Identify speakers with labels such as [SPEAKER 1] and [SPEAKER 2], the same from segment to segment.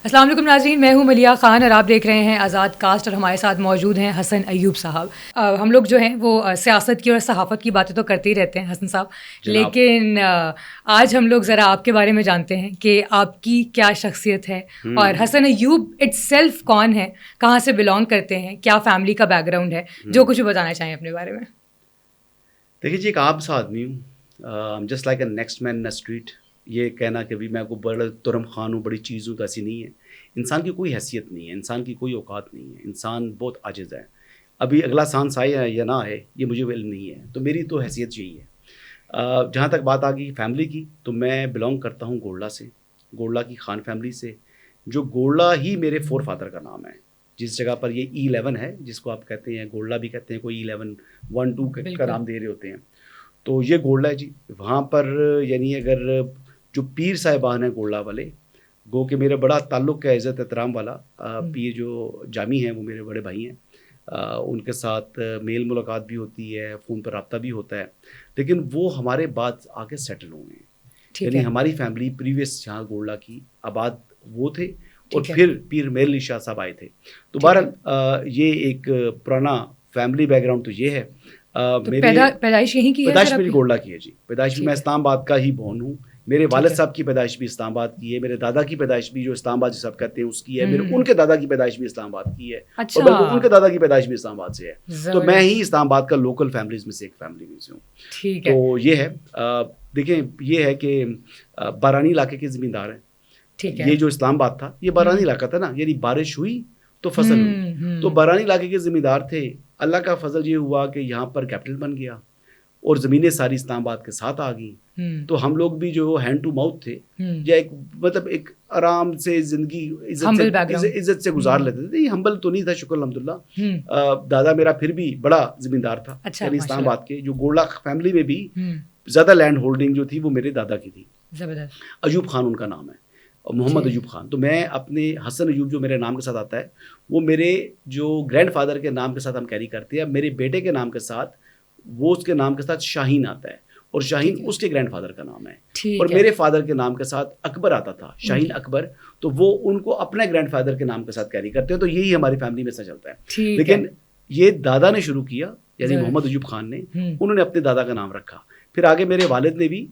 [SPEAKER 1] السلام علیکم ناظرین، میں ہوں ملیحہ خان اور آپ دیکھ رہے ہیں آزاد کاسٹ، اور ہمارے ساتھ موجود ہیں حسن ایوب صاحب. ہم لوگ جو ہیں وہ سیاست کی اور صحافت کی باتیں تو کرتے ہی رہتے ہیں حسن صاحب، لیکن آج ہم لوگ ذرا آپ کے بارے میں جانتے ہیں کہ آپ کی کیا شخصیت ہے اور حسن ایوب اٹ سیلف کون ہے، کہاں سے بلانگ کرتے ہیں، کیا فیملی کا بیک گراؤنڈ ہے، جو کچھ بھی بتانا چاہیں اپنے بارے میں.
[SPEAKER 2] دیکھیے جی، ایک عام سا آدمی ہوں، just like a next man in street. یہ کہنا کہ بھی میں کو بڑا ترم خان ہوں، بڑی چیز ہوں، تو ایسی نہیں ہے. انسان کی کوئی حیثیت نہیں ہے، انسان کی کوئی اوقات نہیں ہے، انسان بہت عاجز ہے. ابھی اگلا سانس آئے یا نہ آئے یہ مجھے علم نہیں ہے، تو میری تو حیثیت یہی ہے. جہاں تک بات آ گئی فیملی کی، تو میں بلانگ کرتا ہوں گولڈا سے، گولڈا کی خان فیملی سے، جو گولڈا ہی میرے فور فادر کا نام ہے. جس جگہ پر یہ E11 ہے، جس کو آپ کہتے ہیں گولڈا بھی کہتے ہیں، کوئی 11 1 2 کا نام دے رہے ہوتے ہیں، تو یہ گولڈا ہے جی. وہاں پر یعنی اگر جو پیر صاحبان ہیں گولڈا والے، گو کہ میرا بڑا تعلق ہے عزت احترام والا. پیر جو جامی ہیں وہ میرے بڑے بھائی ہیں، ان کے ساتھ میل ملاقات بھی ہوتی ہے، فون پر رابطہ بھی ہوتا ہے، لیکن وہ ہمارے بعد آگے سیٹل ہوئے ہیں. یعنی ہماری فیملی پریویس جہاں گولڈا کی آباد وہ تھے، اور پھر پیر میر علی شاہ صاحب آئے تھے. تو بہرحال یہ ایک پرانا فیملی بیک گراؤنڈ تو یہ ہے.
[SPEAKER 1] پیدائش یہیں کی ہے؟
[SPEAKER 2] پیدائش میری گولڈا کی ہے جی. پیدائش میں اسلام آباد کا ہی بورن ہوں. میرے والد صاحب کی پیدائش بھی اسلام آباد کی ہے، میرے دادا کی پیدائش بھی جو اسلام آباد جسے آپ کہتے ہیں اس کی ہے، میرے ان کے دادا کی پیدائش بھی اسلام آباد کی ہے، اور بلکہ ان کے دادا کی پیدائش بھی اسلام آباد سے ہے. تو میں ہی اسلام آباد کا لوکل فیملیز میں سے ایک فیملی میں سے ہوں. تو یہ ہے، دیکھیں یہ ہے کہ بارانی علاقے کے زمیندار ہیں. یہ جو اسلام آباد تھا یہ بارانی علاقہ تھا نا، یعنی بارش ہوئی تو فصل ہوئی. تو بارانی علاقے کے زمیندار تھے. اللہ کا فضل یہ ہوا کہ یہاں پر کیپٹل بن گیا اور زمینیں ساری اسلام آباد کے ساتھ آ گئیں. تو ہم لوگ بھی جو ہینڈ ٹو ماؤتھ تھے، یا ایک مطلب ایک آرام سے زندگی عزت سے گزار لیتے تھے. یہ ہمبل تو نہیں تھا، شکر الحمدللہ. دادا میرا پھر بھی بڑا زمیندار تھا، یعنی اسلام آباد کے جو گولڈا فیملی میں بھی زیادہ لینڈ ہولڈنگ جو تھی وہ میرے دادا کی تھی. ایوب خان ان کا نام ہے، محمد ایوب خان. تو میں اپنے حسن ایوب جو میرے نام کے ساتھ آتا ہے وہ میرے جو گرینڈ فادر کے نام کے ساتھ ہم کیری کرتے ہیں. میرے بیٹے کے نام کے ساتھ وہ اس کے نام کے ساتھ شاہین آتا ہے، اور شاہین اس کے گرینڈ فادر کا نام ہے. اور میرے فادر کے نام کے ساتھ اکبر آتا تھا، شاہین اکبر، تو وہ ان کو اپنے گرینڈ فادر کے نام کے ساتھ کیری کرتے ہیں. تو یہی ہماری فیملی میں سے چلتا ہے. لیکن یہ دادا نے شروع کیا، یعنی محمد ایوب خان نے، انہوں نے اپنے دادا کا نام رکھا. پھر آگے میرے والد نے بھی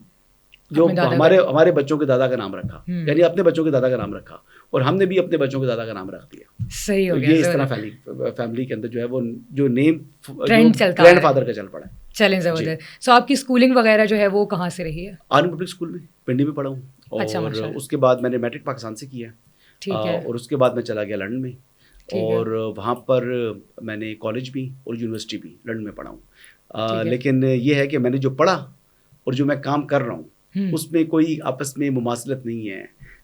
[SPEAKER 2] جو ہمارے بچوں کے دادا کا نام رکھا، یعنی اپنے بچوں کے دادا کا نام رکھا، اور ہم نے بھی اپنے بچوں کے دادا کا نام رکھ دیا.
[SPEAKER 1] صحیح ہو گیا.
[SPEAKER 2] یہ اس طرح فیملی کے اندر جو ہے وہ جو نیم گرینڈ فادر کا چل پڑا ہے.
[SPEAKER 1] چلیں زبردست. سو آپ کی اسکولنگ وغیرہ جو ہے وہ کہاں سے رہی ہے؟
[SPEAKER 2] آرمی پبلک اسکول میں پنڈی میں پڑھا ہوں، اور اس کے بعد میں نے میٹرک پاکستان سے کیا، اور اس کے بعد میں چلا گیا لندن میں، اور وہاں پر میں نے کالج بھی اور یونیورسٹی بھی لندن میں پڑھا ہوں. لیکن یہ ہے کہ میں نے جو پڑھا اور جو میں کام کر رہا ہوں اس میں کوئی آپس میں مماثلت نہیں ہے.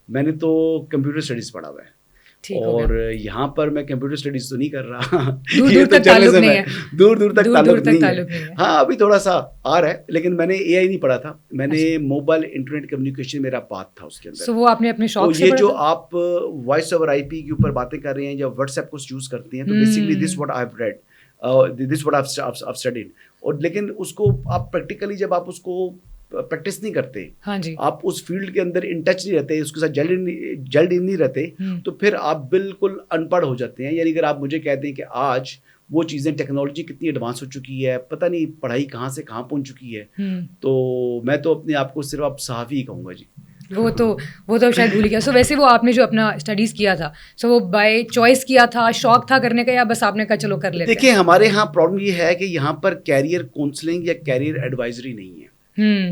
[SPEAKER 2] میں نے تو کمپیوٹر اسٹڈیز پڑھا ہوا ہے، اور یہاں پر میں کمپیوٹر اسٹڈیز تو نہیں کر رہا، دور تک تعلق نہیں ہے. ہاں ابھی تھوڑا سا آ رہا ہے، لیکن میں نے AI نہیں پڑھا تھا، میں نے موبائل انٹرنیٹ کمیونیکیشن میرا پاتھ تھا اس کے اندر.
[SPEAKER 1] وہ آپ نے اپنے شوق سے
[SPEAKER 2] یہ جو آپ وائس اوور IP کے اوپر باتیں کر رہے ہیں یا واٹس ایپ کو یوز کرتے ہیں، تو basically this what I have read, this what I have studied. اور لیکن اس کو آپ پریکٹیکلی جب آپ اس کو پریکٹس نہیں کرتے، آپ اس فیلڈ کے اندر ان ٹچ نہیں رہتے، اس کے ساتھ جلد نہیں رہتے، تو پھر آپ بالکل ان پڑھ ہو جاتے ہیں. یعنی اگر آپ مجھے کہتے ہیں کہ آج وہ چیزیں ٹیکنالوجی کتنی ایڈوانس ہو چکی ہے، پتہ نہیں پڑھائی کہاں سے کہاں پہنچ چکی ہے، تو میں تو اپنے آپ کو صرف آپ صحافی ہی کہوں گا جی.
[SPEAKER 1] وہ تو شاید بھول گیا. سو ویسے وہ آپ نے جو اپنا اسٹڈیز کیا تھا، سو وہ بائی چوائس کیا تھا، شوق تھا کرنے کا، یا بس آپ نے کہا چلو کر لیتے ہیں؟
[SPEAKER 2] دیکھیں ہمارے ہاں پرابلم یہ ہے کہ یہاں پر کیریئر کاؤنسلنگ یا کیریئر ایڈوائزری نہیں ہے.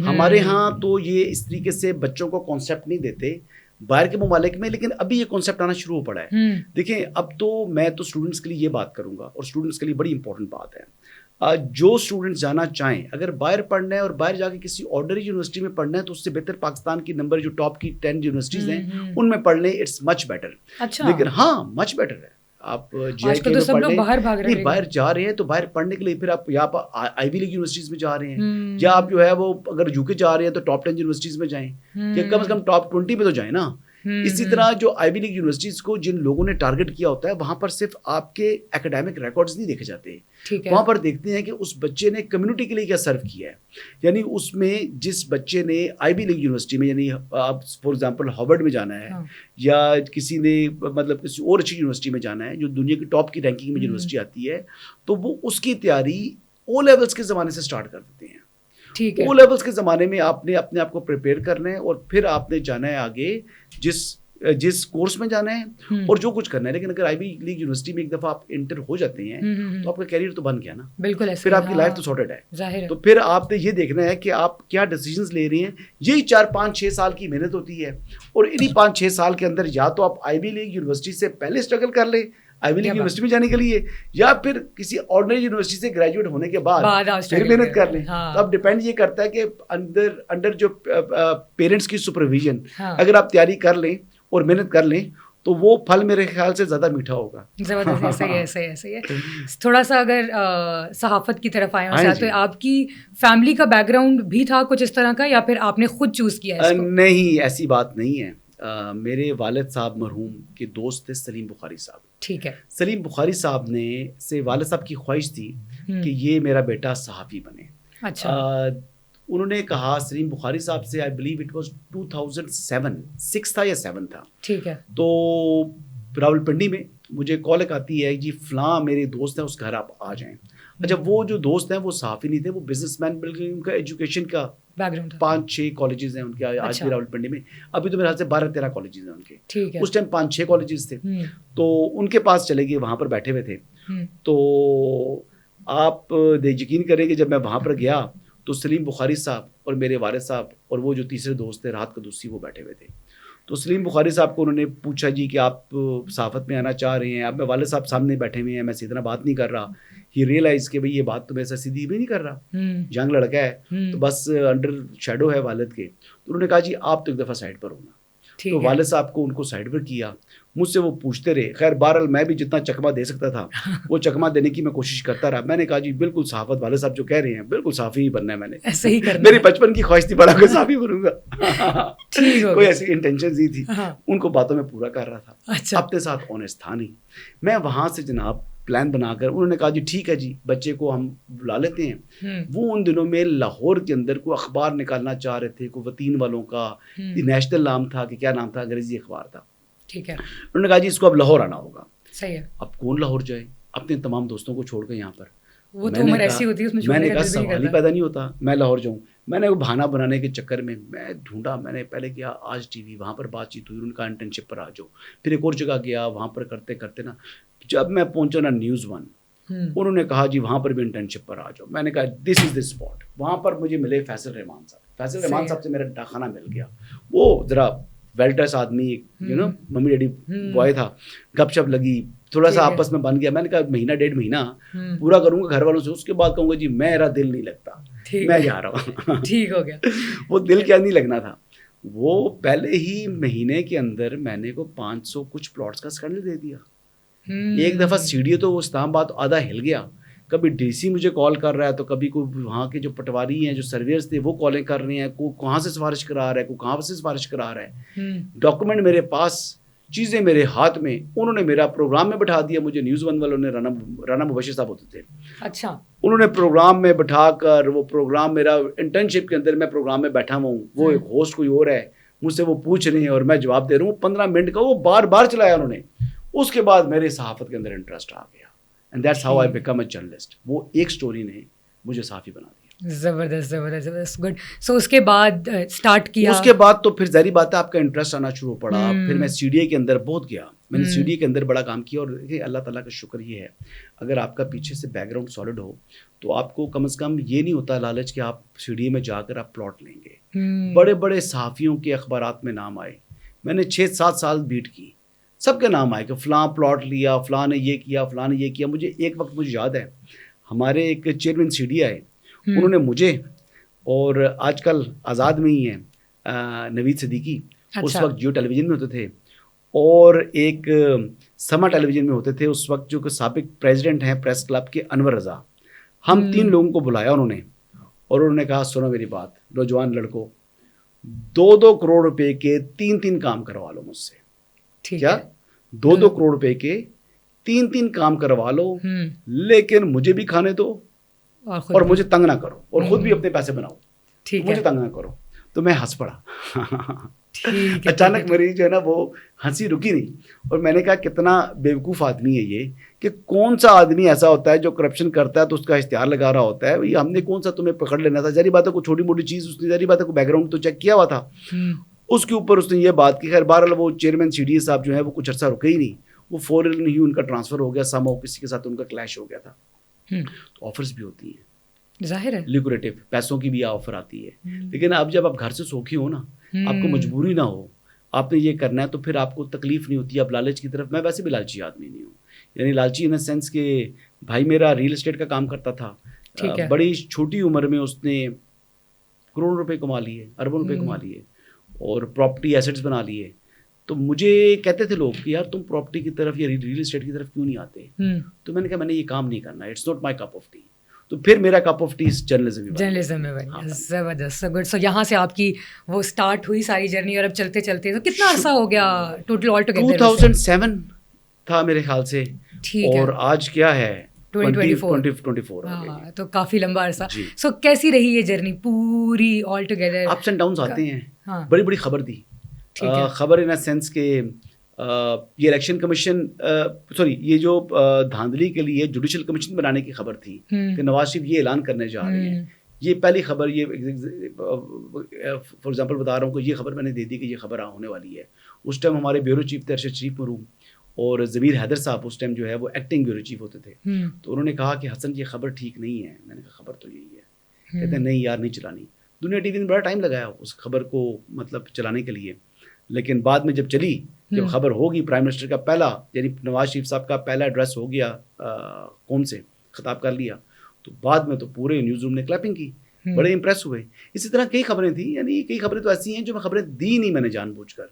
[SPEAKER 2] ہمارے ہاں تو یہ اس طریقے سے بچوں کو کانسیپٹ نہیں دیتے باہر کے ممالک میں، لیکن ابھی یہ کانسیپٹ آنا شروع ہو پڑا ہے. دیکھیں اب تو میں تو اسٹوڈنٹس کے لیے یہ بات کروں گا، اور اسٹوڈنٹس کے لیے بڑی امپورٹنٹ بات ہے، جو اسٹوڈنٹس جانا چاہیں، اگر باہر پڑھنا ہے اور باہر جا کے کسی آرڈنری یونیورسٹی میں پڑھنا ہے، تو اس سے بہتر پاکستان کی نمبر جو ٹاپ کی 10 یونیورسٹیز ہیں ان میں پڑھ لیں، اٹس مچ بیٹر. لیکن ہاں مچ بیٹر ہے. آپ
[SPEAKER 1] آج کل تو سب لوگ باہر بھاگ رہے ہیں،
[SPEAKER 2] باہر جا رہے ہیں، تو باہر پڑھنے کے لیے پھر آپ یا آئی وی لیگ یونیورسٹیز میں جا رہے ہیں، یا آپ جو ہے وہ اگر UK جا رہے ہیں تو ٹاپ 10 یونیورسٹیز میں جائیں، یا کم از کم ٹاپ 20 میں تو جائیں نا. اسی طرح جو آئی وی لیگ یونیورسٹیز کو جن لوگوں نے ٹارگٹ کیا ہوتا ہے وہاں پر صرف آپ کے اکیڈیمک ریکارڈز نہیں دیکھے جاتے, وہاں پر دیکھتے ہیں کہ اس بچے نے کمیونٹی کے لیے کیا سرو کیا ہے. یعنی اس میں جس بچے نے آئی وی لیگ یونیورسٹی میں, یعنی آپ فار ایگزامپل ہارورڈ میں جانا ہے یا کسی نے مطلب کسی اور اچھی یونیورسٹی میں جانا ہے جو دنیا کی ٹاپ کی رینکنگ میں یونیورسٹی آتی ہے, تو وہ اس کی تیاری او لیولس کے زمانے سے اسٹارٹ کر دیتے ہیں. او لیولس کے زمانے میں آپ نے اپنے آپ کو پریپیئر کرنا ہے اور پھر آپ نے جانا ہے آگے جس کورس میں جانا ہے اور جو کچھ کرنا ہے. لیکن اگر آئی وی لیگ یونیورسٹی میں ایک دفعہ آپ انٹر ہو جاتے ہیں تو آپ کا کیریئر تو بن گیا نا,
[SPEAKER 1] بالکل,
[SPEAKER 2] پھر آپ کی لائف تو سارٹڈ ہے. تو پھر آپ نے یہ دیکھنا ہے کہ آپ کیا ڈیسیژنز لے رہے ہیں. یہی 4-5-6 سال کی محنت ہوتی ہے اور انہی 5-6 سال کے اندر یا تو آپ آئی وی لیگ یونیورسٹی سے پہلے اسٹرگل کر لیں آئی وی لیگ یونیورسٹی میں جانے کے لیے, یا پھر کسی آرڈنری یونیورسٹی سے گریجویٹ ہونے کے بعد پھر محنت کر لیں. تو اب ڈپینڈ یہ کرتا ہے کہ انڈر جو پیرنٹس کی سپرویژن اگر آپ تیاری کر لیں اور محنت کر لیں تو وہ پھل میرے خیال سے زیادہ میٹھا ہوگا.
[SPEAKER 1] زبردست, صحیح ہے. تھوڑا سا اگر صحافت کی طرف آئے تو آپ کی فیملی کا بیک گراؤنڈ بھی تھا کچھ اس طرح کا یا پھر آپ نے خود چوز کیا ہے؟
[SPEAKER 2] نہیں, ایسی بات نہیں ہے. میرے والد صاحب مرحوم کے دوست تھے سلیم بخاری صاحب.
[SPEAKER 1] ٹھیک ہے.
[SPEAKER 2] سلیم بخاری صاحب نے سے والد صاحب کی خواہش تھی کہ یہ میرا بیٹا صحافی بنے.
[SPEAKER 1] اچھا.
[SPEAKER 2] انہوں نے کہا سلیم بخاری صاحب سے, آئی بلیو اٹ واز 2006 تھا یا 7 تھا. ٹھیک ہے. تو راول پنڈی میں مجھے کال ایک آتی ہے, جی فلاں میرے دوست ہیں اس گھر آپ آ جائیں. اچھا, وہ جو دوست ہیں وہ صحافی نہیں تھے, وہ بزنس مین, بلکہ ان کا ایجوکیشن کا بیک گراؤنڈ 5-6 کالجز ہیں ان کے آج بھی راول پنڈی میں. ابھی تو میرے خیال سے 12-13 کالجز ہیں ان کے. اس ٹائم 5-6 کالجز تھے. تو ان کے پاس چلے گئے, وہاں پر بیٹھے ہوئے تھے. تو آپ یقین کریں کہ جب میں وہاں پر گیا تو سلیم بخاری صاحب اور میرے والد صاحب اور وہ جو تیسرے دوست تھے راحت قدوسی وہ بیٹھے ہوئے تھے. تو سلیم بخاری صاحب کو انہوں نے پوچھا جی کہ آپ صحافت میں آنا چاہ رہے ہیں. اب میں والد صاحب سامنے بیٹھے ہوئے ہیں, میں سیدھا بات نہیں کر رہا. ہی ریئلائز کہ بھائی یہ بات تو میں ایسا سیدھی بھی نہیں کر رہا, ینگ لڑکا ہے تو بس انڈر شیڈو ہے والد کے. تو انہوں نے کہا جی آپ تو ایک دفعہ سائڈ پر ہونا. تو والد صاحب کو ان کو سائڈ پر کیا, مجھ سے وہ پوچھتے رہے. خیر بہرحال میں بھی جتنا چکمہ دے سکتا تھا وہ چکمہ دینے کی میں کوشش کرتا رہا. میں نے کہا جی بالکل صحافت والد صاحب جو کہہ رہے ہیں بالکل صحافی ہی بننا ہے. میں نے میری بچپن کی خواہش تھی بڑا کہ صحافی بنوں گا, کوئی ایسی انٹینشن نہیں تھی. ان کو باتوں میں پورا کر رہا تھا, اپنے ساتھ آنیسٹ تھا نہیں. میں وہاں سے جناب پلان بنا کر انہوں نے کہا جی ٹھیک ہے جی بچے کو ہم بلا لیتے ہیں. وہ ان دنوں میں لاہور کے اندر کوئی اخبار نکالنا چاہ رہے تھے, کوئی وطین والوں کا نیشنل نام تھا کہ کیا نام تھا, انگریزی اخبار تھا. ٹھیک ہے. انہوں نے کہا جی اس کو اب لاہور آنا ہوگا. صحیح ہے. اب کون لاہور جائے اپنے تمام دوستوں کو چھوڑ کے یہاں پر؟ میں نے کہا سوال ہی پیدا نہیں ہوتا میں لاہور جاؤں. میں نے بہانہ بنانے کے چکر میں ڈھونڈا. میں نے پہلے کیا آج ٹی وی, وہاں پر بات چیت ہوئی, ان کا انٹرنشپ پر آ جاؤ. پھر ایک اور جگہ گیا, وہاں پر کرتے کرتے نا جب میں پہنچا نا نیوز 1, انہوں نے کہا جی وہاں پر بھی انٹرنشپ پر آ جاؤ. میں نے کہا دس از دا اسپاٹ. وہاں پر مجھے ملے فیصل رحمان صاحب. فیصل رحمان صاحب سے میرا ڈاکخانہ مل گیا. وہ ذرا ویل ڈریس آدمی, ممی ڈیڈی بوائے تھا. گپ شپ لگی, تھوڑا سا آپس میں بن گیا. میں نے کہا 1-1.5 مہینہ پورا کروں گا گھر والوں سے, اس کے بعد کہوں گا جی میرا دل نہیں لگتا, میں جا رہا ہوں. ٹھیک ہو گیا. وہ دل کیا نہیں لگنا تھا. وہ پہلے ہی مہینے کے اندر میں نے کو 500 کچھ پلاٹس کا سکنڈ دے دیا. ایک دفعہ سیڈیو تو وہ اسلام آباد آدھا ہل گیا. کبھی ڈی سی مجھے کال کر رہا ہے, تو کبھی کوئی وہاں کے جو پٹواری ہیں جو سرویئرس تھے وہ کالیں کر رہے ہیں, کوئی کہاں سے سفارش کرا رہا ہے, کوئی کہاں سے سفارش کرا رہا ہے. ڈاکومنٹ میرے پاس, چیزیں میرے ہاتھ میں. انہوں نے میرا پروگرام میں بٹھا دیا. مجھے نیوز 1 والوں نے, رانا مبشر صاحب ہوتے تھے, اچھا, انہوں نے پروگرام میں بٹھا کر, وہ پروگرام میرا انٹرنشپ کے اندر, میں پروگرام میں بیٹھا ہوں, وہ ایک ہوسٹ کوئی اور ہے, مجھ سے وہ پوچھ رہے ہیں اور میں جواب دے رہا ہوں. 15 منٹ کا وہ بار بار چلایا انہوں نے. اس کے بعد میرے صحافت کے اندر انٹرسٹ آ گیا. And that's how I become a journalist. وہ ایک سٹوری نے مجھے صحافی بنا دیا.
[SPEAKER 1] زبردست گڈ. سو اس کے بعد اسٹارٹ کیا.
[SPEAKER 2] اس کے بعد تو پھر ظاہری بات ہے آپ کا انٹرسٹ آنا شروع پڑا. پھر میں سی ڈی اے کے اندر بہت گیا. میں نے سی ڈی اے کے اندر بڑا کام کیا. اور دیکھیے اللہ تعالیٰ کا شکر یہ ہے, اگر آپ کا پیچھے سے بیک گراؤنڈ سالڈ ہو تو آپ کو کم از کم یہ نہیں ہوتا لالچ کہ آپ سی ڈی اے میں جا کر آپ پلاٹ لیں گے. بڑے بڑے صحافیوں کے اخبارات میں نام آئے. میں نے 6-7 سال بیٹ کی, سب کے نام آئے کہ فلاں پلاٹ لیا, فلاں نے یہ کیا, فلاں نے یہ کیا. مجھے ایک وقت مجھے یاد ہے, ہمارے ایک چیئرمین سی ڈی آئے, انہوں نے مجھے, اور آج کل آزاد میں ہی ہیں نوید صدیقی, اس وقت جیو ٹیلی ویژن میں ہوتے تھے, اور ایک سما ٹیلی ویژن میں ہوتے تھے اس وقت, جو کہ سابق پریزیڈنٹ ہیں پریس کلب کے انور رضا. ہم 3 لوگوں کو بلایا انہوں نے, اور انہوں نے کہا سنو میری بات, نوجوان لڑکوں, 2 کروڑ روپے کے 3 کام کروا لو مجھ سے. کیا 2 کروڑ روپے کے 3 کام کروا لو, لیکن مجھے بھی کھانے دو اور مجھے تنگ نہ کرو, اور خود بھی اپنے پیسے بناؤ, مجھے تنگ نہ کرو. تو میں ہنس پڑا. اچانک میری جو ہے نا وہ ہنسی رکی نہیں, اور میں نے کہا کتنا بیوقوف آدمی ہے یہ, کہ کون سا آدمی ایسا ہوتا ہے جو کرپشن کرتا ہے تو اس کا اشتہار لگا رہا ہوتا ہے. یہ ہم نے کون سا تمہیں پکڑ لینا تھا, ظاہری بات ہے کوئی چھوٹی موٹی چیز, اس نے ظاہری بات ہے کوئی بیک گراؤنڈ تو چیک کیا ہوا تھا, اس کے اوپر اس نے یہ بات کی. خیر بہرحال وہ چیئرمین سی ڈی اے صاحب جو ہے وہ کچھ عرصہ رکے ہی نہیں, وہ فوراً ہی ان کا ٹرانسفر ہو گیا, سم کسی کے ساتھ ان کا کلیش ہو گیا تھا. تو آفرز بھی ہوتی ہیں, ظاہر ہے لیکوریٹو پیسوں کی بھی آفر آتی ہے, لیکن اب جب آپ گھر سے سوکھی ہو نا, آپ کو مجبوری نہ ہو, آپ نے یہ کرنا ہے, تو پھر آپ کو تکلیف نہیں ہوتی. اب لالچ کی طرف, میں ویسے بھی لالچی آدمی نہیں ہوں, یعنی لالچی ان سینس کہ بھائی میرا ریل اسٹیٹ کا کام کرتا تھا, بڑی چھوٹی عمر میں اس نے کروڑوں روپے کما لیے, اربوں روپے کما لیے, اور پراپرٹی ایسٹس بنا لیے. تو مجھے کہتے تھے لوگ کہ یار تم پراپرٹی کی طرف یا ریل اسٹیٹ کی طرف کیوں نہیں آتے, تو میں نے کہا میں نے یہ کام نہیں کرنا, it's not my cup of tea. تو پھر میرا کپ آف ٹی جرنلزم میں
[SPEAKER 1] بن. زبردست, گڈ. سو یہاں سے آپ کی وہ اسٹارٹ ہوئی ساری جرنی, اور اب چلتے چلتے تو کتنا عرصہ ہو گیا ٹوٹل آل ٹوگیدر؟
[SPEAKER 2] 2007 تھا میرے خیال سے, اور آج کیا ہے 2024.
[SPEAKER 1] ہاں, تو کافی لمبا عرصہ. سو کیسی رہی یہ جرنی پوری all together?
[SPEAKER 2] Ups and downs آتے ہیں. بڑی بڑی خبر دی, خبر ان سینس کہ یہ الیکشن کمیشن سوری یہ جو دھاندلی کے لیے جوڈیشل کمیشن بنانے کی خبر تھی کہ نواز شریف یہ اعلان کرنے جا رہے ہیں. یہ پہلی خبر, یہ فار ایگزامپل بتا رہا ہوں کہ یہ خبر میں نے دے دی کہ یہ خبر ہونے والی ہے. اس ٹائم ہمارے بیورو چیف تھے ارشد شریف مرحوم, اور ضمیر حیدر صاحب اس ٹائم جو ہے وہ ایکٹنگ بیورو چیف ہوتے تھے. تو انہوں نے کہا کہ حسن یہ خبر ٹھیک نہیں ہے. میں نے کہا خبر تو یہی ہے. کہتے ہیں نہیں یار نہیں چلانی. دنیا ٹی وی نے بڑا ٹائم لگایا اس خبر کو مطلب چلانے کے لیے, لیکن بعد میں جب چلی, جب خبر ہوگی, پرائم منسٹر کا پہلا یعنی نواز شریف صاحب کا پہلا ایڈریس ہو گیا, قوم سے خطاب کر لیا, تو بعد میں تو پورے نیوز روم نے کلیپنگ کی, بڑے امپریس ہوئے. اسی طرح کئی خبریں تھیں, یعنی کئی خبریں تو ایسی ہیں جو میں خبریں دی نہیں میں نے جان بوجھ کر,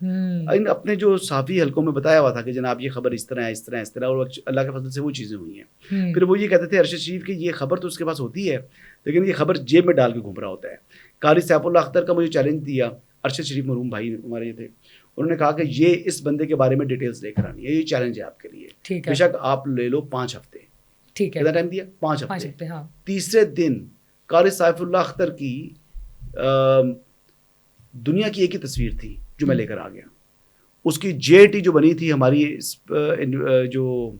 [SPEAKER 2] اپنے جو صحافی حلقوں میں بتایا ہوا تھا کہ جناب یہ خبر اس طرح ہے, اس طرح اس طرح, اور اللہ کے فضل سے وہ چیزیں ہوئی ہیں. پھر وہ یہ کہتے تھے ارشد شریف کی یہ خبر تو اس کے پاس ہوتی ہے, لیکن یہ خبر جیب میں ڈال کے گھوم رہا ہوتا ہے. قاری سیف اللہ اختر کا مجھے چیلنج دیا, ارشد شریف مرحوم بھائی ہمارے یہ تھے, انہوں نے کہا کہ یہ اس بندے کے بارے میں ڈیٹیلز لے کر آنی ہے, یہ چیلنج ہے آپ کے لیے, بے شک آپ لے لو 5 ہفتے. کتنا ٹائم دیا؟ 5 ہفتے. تیسرے دن قاری سیف اللہ اختر کی دنیا کی ایک ہی تصویر تھی جو میں لے کر آ گیا. اس کی جے ٹی جو بنی تھی ہماری جو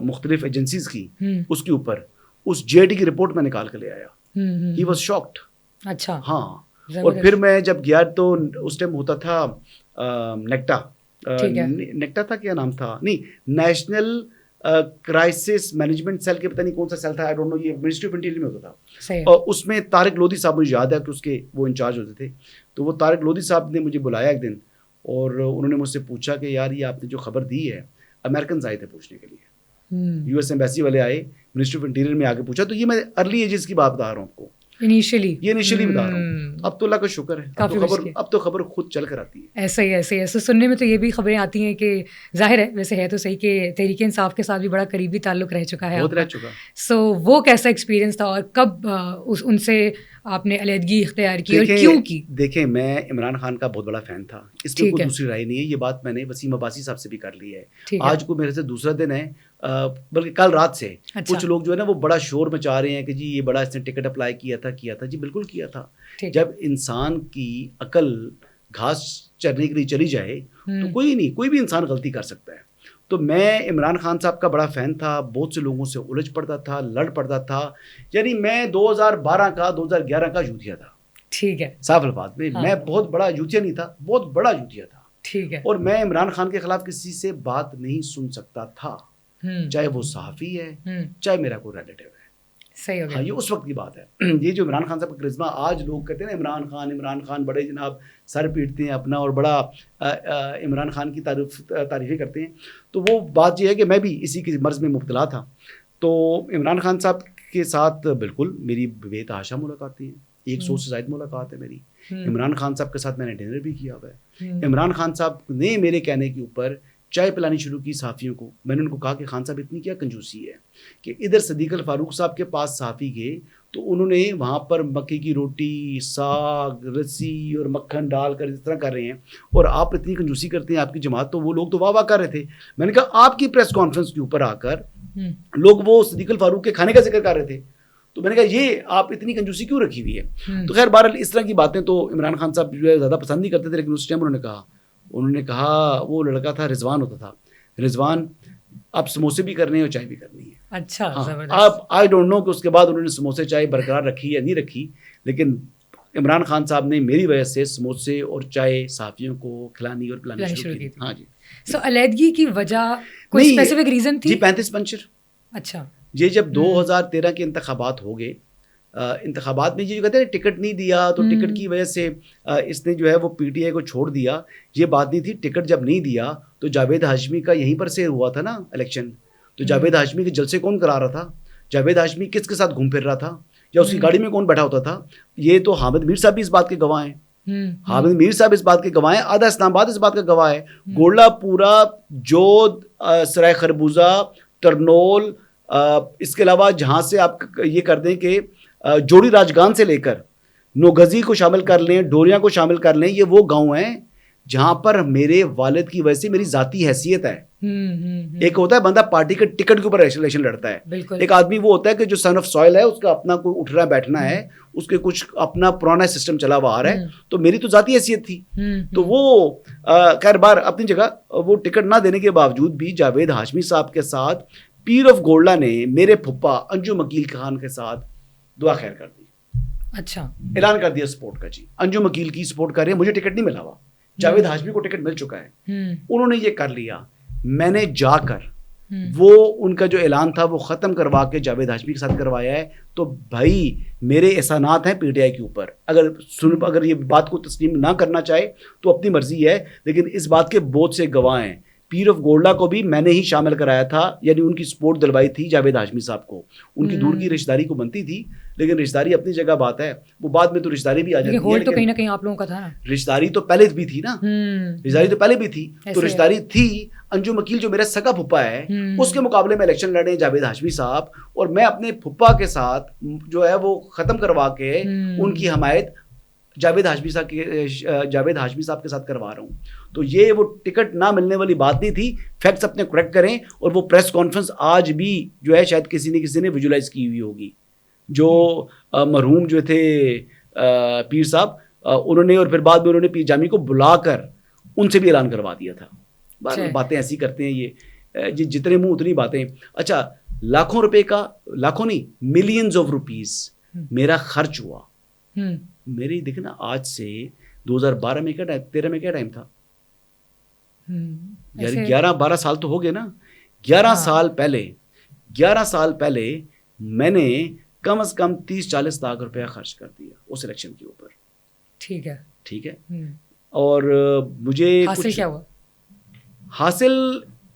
[SPEAKER 2] مختلف ایجنسیز کی, اس کے اوپر اس جے ٹی کی رپورٹ میں نکال کے لے آیا. He was shocked. اچھا ہاں. اور پھر میں جب گیا تو اس ٹائم ہوتا تھا نیکٹا تھا, کیا نام تھا, نہیں نیشنل کرائسس مینجمنٹ سیل کے پتہ نہیں کون سا سیل تھا, آئی ڈونٹ نو, یہ منسٹری آف انٹیریئر میں ہوتا تھا. اور اس میں طارق لودھی صاحب, مجھے یاد ہے کہ اس کے وہ انچارج ہوتے تھے. تو وہ طارق لودھی صاحب نے مجھے بلایا ایک دن, اور انہوں نے مجھ سے پوچھا کہ یار یہ آپ نے جو خبر دی ہے, امریکنز آئے تھے پوچھنے کے لیے, یو ایس ایمبیسی والے آئے, منسٹری آف انٹیریئر میں آ کے پوچھا. تو یہ میں ارلی ایجز کی بات بتا رہا ہوں آپ کو, انیشلی بتا رہا ہوں. اب تو اللہ کا شکر ہے, اب تو خبر خود چل کر آتی ہے.
[SPEAKER 1] ایسا ہی ایسے سننے میں تو یہ بھی خبریں آتی ہیں کہ ظاہر ہے ویسے ہے تو صحیح کہ تحریک انصاف کے ساتھ بھی بڑا قریبی تعلق رہ چکا ہے,
[SPEAKER 2] بہت رہ چکا.
[SPEAKER 1] سو وہ کیسا ایکسپیرینس تھا, اور کب ان سے آپ نے علیحدگی اختیار کی اور کیوں کی؟
[SPEAKER 2] دیکھیں میں عمران خان کا بہت بڑا فین تھا, اس میں کوئی دوسری رائے نہیں ہے. یہ بات میں نے وسیم عباسی صاحب سے بھی کر لی ہے. آج کو میرے سے دوسرا دن ہے, بلکہ کل رات سے کچھ لوگ جو ہے نا وہ بڑا شور مچا رہے ہیں کہ جی یہ بڑا اس نے ٹکٹ اپلائی کیا تھا. جی بالکل کیا تھا. جب انسان کی عقل گھاس چرنے کے لیے چلی جائے تو کوئی بھی انسان غلطی کر سکتا ہے. تو میں عمران خان صاحب کا بڑا فین تھا, بہت سے لوگوں سے الجھ پڑتا تھا, لڑ پڑتا تھا. یعنی میں 2012 کا 2011 کا یوتھیا تھا. ٹھیک ہے, صاف الفاظ میں میں بہت بڑا یوتھیا نہیں تھا, بہت بڑا یوتھیا تھا. ٹھیک ہے. اور میں عمران خان کے خلاف کسی سے بات نہیں سن سکتا تھا, چاہے وہ صحافی ہے, چاہے میرا کوئی ریلیٹیو ہے. صحیح ہو گیا. یہ اس وقت کی بات ہے. یہ جو عمران خان صاحب کا کرزما, آج لوگ کہتے ہیں نا عمران خان بڑے جناب سر پیٹتے ہیں اپنا, اور بڑا عمران خان کی تعریفیں کرتے ہیں. تو وہ بات یہ ہے کہ میں بھی اسی کی مرض میں مبتلا تھا. تو عمران خان صاحب کے ساتھ بالکل میری بے تحاشا ملاقاتیں ہیں, 100 سے زائد ملاقات ہے میری. عمران خان صاحب کے ساتھ میں نے ڈنر بھی کیا ہوا ہے. عمران خان صاحب نے میرے کہنے کے اوپر چائے پلانی شروع کی صحافیوں کو. میں نے ان کو کہا کہ خان صاحب اتنی کیا کنجوسی ہے کہ ادھر صدیق الفاروق صاحب کے پاس صحافی گئے تو انہوں نے وہاں پر مکے کی روٹی, ساگ, رسی اور مکھن ڈال کر اس طرح کر رہے ہیں, اور آپ اتنی کنجوسی کرتے ہیں آپ کی جماعت. تو وہ لوگ تو واہ واہ کر رہے تھے. میں نے کہا آپ کی پریس کانفرنس کے اوپر آ کر لوگ وہ صدیق الفاروق کے کھانے کا ذکر کر رہے تھے. تو میں نے کہا یہ آپ اتنی کنجوسی کیوں رکھی ہوئی ہے. تو خیر بہرحال اس طرح کی باتیں تو عمران خان صاحب جو ہے زیادہ پسند نہیں کرتے تھے, لیکن اس ٹائم انہوں نے کہا وہ لڑکا تھا رضوان ہوتا تھا, رضوان آپ سموسے بھی کرنے ہیں اور چائے بھی کرنی ہے.
[SPEAKER 1] اچھا,
[SPEAKER 2] آپ آئی ڈونٹ نو کہ اس کے بعد انہوں نے سموسے چائے برقرار رکھی یا نہیں رکھی, لیکن عمران خان صاحب نے میری وجہ سے سموسے اور چائے صحافیوں کو کھلانی اور پلانی شروع کی. ہاں جی.
[SPEAKER 1] سو علیحدگی کی وجہ کوئی اسپیسیفک ریزن تھی؟
[SPEAKER 2] جی 35 پنچر.
[SPEAKER 1] اچھا
[SPEAKER 2] یہ جب 2013 کے انتخابات ہو گئے, انتخابات میں یہ جو کہتے ہیں ٹکٹ نہیں دیا تو ٹکٹ کی وجہ سے اس نے جو ہے وہ پی ٹی آئی کو چھوڑ دیا. یہ بات نہیں تھی. ٹکٹ جب نہیں دیا تو جاوید ہاشمی کا یہیں پر سے ہوا تھا نا الیکشن. تو جاوید ہاشمی کے جلسے کون کرا رہا تھا؟ جاوید ہاشمی کس کے ساتھ گھوم پھر رہا تھا یا اس کی گاڑی میں کون بیٹھا ہوتا تھا؟ یہ تو حامد میر صاحب بھی اس بات کے گواہ ہیں. حامد میر صاحب اس بات کے گواہ ہیں, آدھا اسلام آباد اس بات کا گواہ ہے. گولڈا پورا, جود, سرائے خربوزہ, ترنول, اس کے علاوہ جہاں سے آپ یہ کر دیں کہ جوڑی راجگان سے لے کر نوگزی کو شامل کر لیں, ڈوریاں کو شامل کر لیں, یہ وہ گاؤں ہیں جہاں پر میرے والد کی وجہ سے میری ذاتی حیثیت ہے. ایک ہوتا ہے بندہ پارٹی کے ٹکٹ کے اوپر الیکشن لڑتا ہے, ایک آدمی وہ ہوتا ہے کہ جو سن آف سوئل ہے, اس کا اپنا کوئی اٹھنا بیٹھنا ہے, اس کے کچھ اپنا پرانا سسٹم چلا ہوا آ رہا ہے. تو میری تو ذاتی حیثیت تھی. تو وہ خیر بار اپنی جگہ, وہ ٹکٹ نہ دینے کے باوجود بھی جاوید ہاشمی صاحب کے ساتھ پیر آف گولڈا نے میرے پھپھا انجم اکیل خان کے ساتھ دعا خیر کر دی.
[SPEAKER 1] اچھا,
[SPEAKER 2] اعلان کر دیا سپورٹ کا. جی انجم اکیل کی سپورٹ کر رہے ہیں. مجھے ٹکٹ نہیں ملا ہوا, جاوید ہاشمی کو ٹکٹ مل چکا ہے. انہوں نے یہ کر لیا. میں نے جا کر وہ ان کا جو اعلان تھا وہ ختم کروا کے جاوید ہاشمی کے ساتھ کروایا ہے. تو بھائی میرے احسانات ہیں پی ٹی آئی کے اوپر. اگر یہ بات کو تسلیم نہ کرنا چاہے تو اپنی مرضی ہے, لیکن اس بات کے بہت سے گواہ ہیں. پیر آف گولڈا کو بھی میں نے ہی شامل کرایا تھا, یعنی ان کی سپورٹ دلوائی تھی جاوید ہاشمی صاحب کو. ان کی دور کی رشتہ داری کو بنتی تھی, لیکن رشتہ داری اپنی جگہ بات ہے. وہ بعد میں تو رشتہ داری بھی آ جاتی ہے,
[SPEAKER 1] تو کہیں نہ کہیں آپ لوگوں کا تھا نا.
[SPEAKER 2] رشتہ داری تو پہلے بھی تھی نا, رشتہ داری تو پہلے بھی تھی. تو رشتہ داری تھی. انجم اکیل جو میرا سگا پھپھا ہے, اس کے مقابلے میں الیکشن لڑے جاوید ہاشمی صاحب, اور میں اپنے پھپھا کے ساتھ جو ہے وہ ختم کروا کے ان کی حمایت جاوید ہاشمی صاحب کے ساتھ کروا رہا ہوں. تو یہ وہ ٹکٹ نہ ملنے والی بات نہیں تھی. فیکٹس اپنے کریکٹ کریں. اور وہ پریس کانفرنس آج بھی جو ہے شاید کسی نے ویژولائز کی ہوئی ہوگی. جو مرحوم جو تھے پیر صاحب, انہوں نے, اور پھر بعد میں انہوں نے پیر جامی کو بلا کر ان سے بھی اعلان کروا دیا تھا. باتیں ایسی کرتے ہیں یہ, جتنے منہ اتنی باتیں. اچھا, لاکھوں روپے کا, لاکھوں نہیں, ملینز آف روپیز میرا خرچ ہوا. میری دیکھیں نا, آج سے 2012 میں کیا ٹائم, 13 میں کیا ٹائم تھا یار, 11-12 سال تو ہو گئے نا. 11 سال پہلے میں نے کم از کم 30-40 لاکھ روپیہ خرچ کر دیا اس الیکشن کے اوپر. ٹھیک ہے. اور مجھے
[SPEAKER 1] حاصل کیا ہوا؟
[SPEAKER 2] حاصل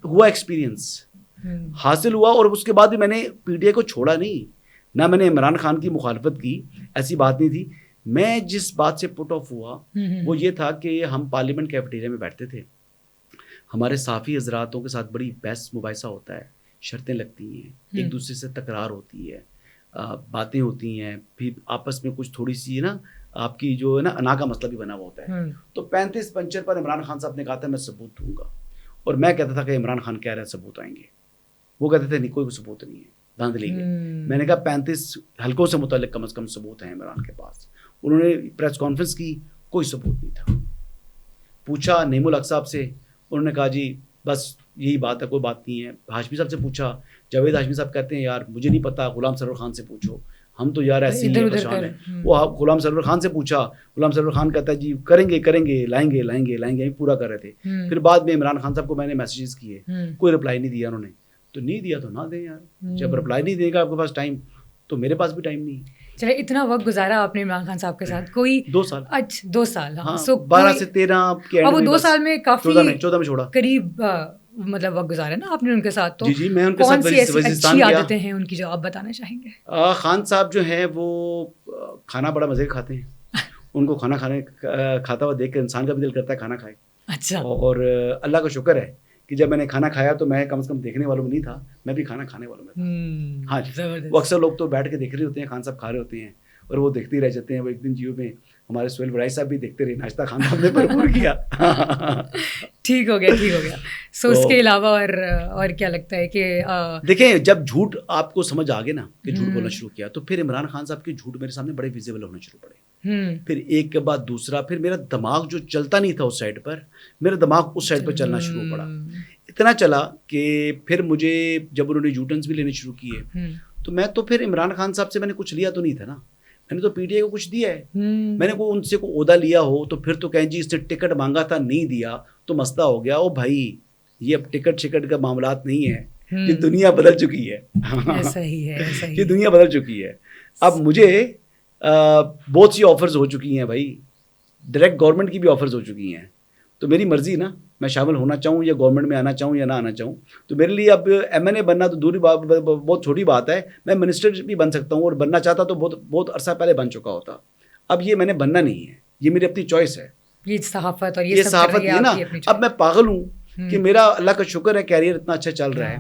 [SPEAKER 2] ہوا ایکسپیرینس حاصل ہوا. اور اس کے بعد بھی میں نے پی ٹی آئی کو چھوڑا نہیں, نہ میں نے عمران خان کی مخالفت کی, ایسی بات نہیں تھی. میں جس بات سے پٹ آف ہوا وہ یہ تھا کہ ہم پارلیمنٹ کیفیٹیریا میں بیٹھتے تھے, ہمارے صحافی حضراتوں کے ساتھ بڑی بحث مباحثہ ہوتا ہے, شرطیں لگتی ہیں, ایک دوسرے سے تکرار ہوتی ہے, باتیں ہوتی ہیں, پھر آپس میں کچھ تھوڑی سی نا آپ کی جو ہے نا انا کا مسئلہ بھی بنا ہوا ہوتا ہے. تو 35 پنچر پر عمران خان صاحب نے کہا تھا میں ثبوت دوں گا, اور میں کہتا تھا کہ عمران خان کہہ رہا ہے ثبوت آئیں گے. وہ کہتے تھے نہیں, کوئی ثبوت نہیں ہے, دھاندلی ہے. میں نے کہا 35 حلقوں سے متعلق کم از کم ثبوت ہیں عمران کے پاس. انہوں نے پریس کانفرنس کی, کوئی ثبوت نہیں تھا. پوچھا نعیم الحق صاحب سے, انہوں نے کہا جی بس یہی بات ہے, کوئی بات نہیں ہے. ہاشمی صاحب سے پوچھا, جاوید ہاشمی صاحب کہتے ہیں یار مجھے نہیں پتا, غلام سرور خان سے پوچھو, ہم تو یار ایسے ہی پریشان ہیں. وہ غلام سرور خان سے پوچھا, غلام سرور خان کہتا ہے جی کریں گے, لائیں گے, پورا کر رہے تھے. پھر بعد میں عمران خان صاحب کو میں نے میسیجز کیے, کوئی رپلائی نہیں دیا انہوں نے. تو نہیں دیا تو نہ دیں یار, جب رپلائی نہیں دے گا آپ کے پاس ٹائم, تو میرے پاس بھی ٹائم نہیں.
[SPEAKER 1] چلے اتنا وقت گزارا آپ نے عمران خان صاحب کے ساتھ, کوئی
[SPEAKER 2] 2 سال.
[SPEAKER 1] اچھا 2 سال, ہاں
[SPEAKER 2] 12 سے 13 کے
[SPEAKER 1] اور وہ 2 سال میں کافی
[SPEAKER 2] 14 میں چھوڑا,
[SPEAKER 1] قریب مطلب وقت گزارا نا آپ نے ان کے ساتھ. تو
[SPEAKER 2] جی میں ان کے ساتھ وزیرستان
[SPEAKER 1] اچھی عادتیں ہیں ان کی جو آپ بتانا چاہیں گے؟
[SPEAKER 2] خان صاحب جو ہیں وہ کھانا بڑا مزے کھاتے ہیں. ان کو کھانا کھاتا ہوا دیکھ کر انسان کا بھی دل کرتا ہے کھانا کھائے.
[SPEAKER 1] اچھا.
[SPEAKER 2] اور اللہ کا شکر ہے کہ جب میں نے کھانا کھایا تو میں کم سے کم دیکھنے والوں میں نہیں تھا, میں بھی کھانا کھانے والوں میں تھا. ہاں, وہ اکثر لوگ تو بیٹھ کے دیکھ رہے ہوتے ہیں, خان صاحب کھا رہے ہوتے ہیں اور وہ دیکھتے ہی رہ جاتے ہیں. وہ ایک دن جیو میں ہمارے سہیل ورائی صاحب بھی دیکھتے رہے, ناشتہ کھانا ہم نے بھرپور کیا.
[SPEAKER 1] ٹھیک ہو گیا. سو اس کے علاوہ اور کیا لگتا ہے کہ
[SPEAKER 2] دیکھیں, جب جھوٹ آپ کو سمجھ آ گئے نا کہ جھوٹ بولنا شروع کیا, تو پھر عمران خان صاحب کے جھوٹ میرے سامنے بڑے ویزیبل ہونا شروع پڑے. پھر ایک کے بعد دوسرا, پھر میرا دماغ جو چلتا نہیں تھا اس سائڈ پر, میرا دماغ اس سائڈ پر چلنا شروع پڑا. اتنا چلا کہ پھر مجھے جب انہوں نے یوٹرنس بھی لینے شروع کیے, تو میں تو پھر عمران خان صاحب سے میں نے کچھ لیا تو نہیں تھا نا, میں نے تو پی ٹی آئی کو کچھ دیا ہے. میں نے ان سے کوئی عہدہ لیا ہو تو پھر تو کہیں جی اس نے ٹکٹ مانگا تھا نہیں دیا تو مسئلہ ہو گیا. او بھائی, یہ اب ٹکٹ کا معاملات نہیں ہے, یہ دنیا بدل چکی ہے. یہ دنیا بدل چکی ہے. اب مجھے بہت سی آفرز ہو چکی ہیں بھائی, ڈائریکٹ گورنمنٹ کی بھی آفرز ہو چکی ہیں. تو میری مرضی نا, میں شامل ہونا چاہوں یا گورنمنٹ میں آنا چاہوں یا نہ آنا چاہوں. تو میرے لیے اب ایم این اے بننا تو دوری بات, بہت چھوٹی بات ہے. میں منسٹر بھی بن سکتا ہوں, اور بننا چاہتا تو بہت عرصہ پہلے بن چکا ہوتا. اب یہ میں نے بننا نہیں ہے, یہ میری اپنی چوائس ہے.
[SPEAKER 1] یہ صحافت اور
[SPEAKER 2] یہ صحافت ہے نا. اب میں پاگل ہوں کہ میرا اللہ کا شکر ہے کیریئر اتنا اچھا چل رہا ہے,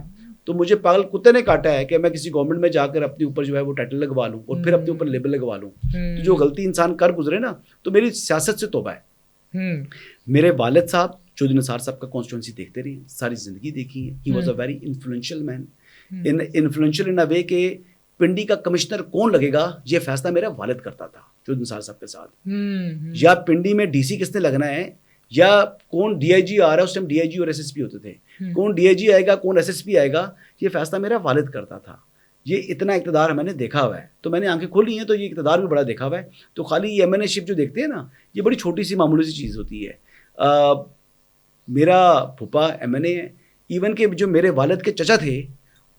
[SPEAKER 2] تو مجھے پاگل کتے نے کاٹا ہے کہ میں کسی گورنمنٹ میں جا کر اپنے اوپر جو ہے وہ ٹائٹل لگوا لوں اور پھر اپنے اوپر لیبل لگوا لوں. تو جو غلطی انسان کر گزرے نا, تو میری سیاست سے توبہ ہے. میرے والد صاحب چودھری نثار صاحب کا کانسٹیٹوئنسی دیکھتے رہے, ساری زندگی دیکھی ہے. He was a very influential man, influential in a way کہ پنڈی کا کمشنر کون لگے گا یہ فیصلہ میرا والد کرتا تھا چودھری نثار صاحب کے ساتھ. یا پنڈی میں ڈی سی کس نے لگنا ہے, یا کون ڈی آئی جی آ رہا ہے, اس ٹائم ڈی آئی جی اور ایس ایس پی ہوتے تھے, کون ڈی آئی جی آئے گا کون ایس ایس پی آئے گا, یہ فیصلہ میرا والد کرتا تھا. یہ اتنا اقتدار میں نے دیکھا ہوا ہے. تو میں نے آنکھیں کھولی ہیں تو یہ اقتدار بھی بڑا دیکھا ہوا ہے. تو خالی یہ ایم این اے شپ جو دیکھتے ہیں نا, یہ بڑی چھوٹی سی معمولی سی چیز ہوتی ہے. میرا پھوپھا ایم این اے ہے, ایون کہ جو میرے والد کے چچا تھے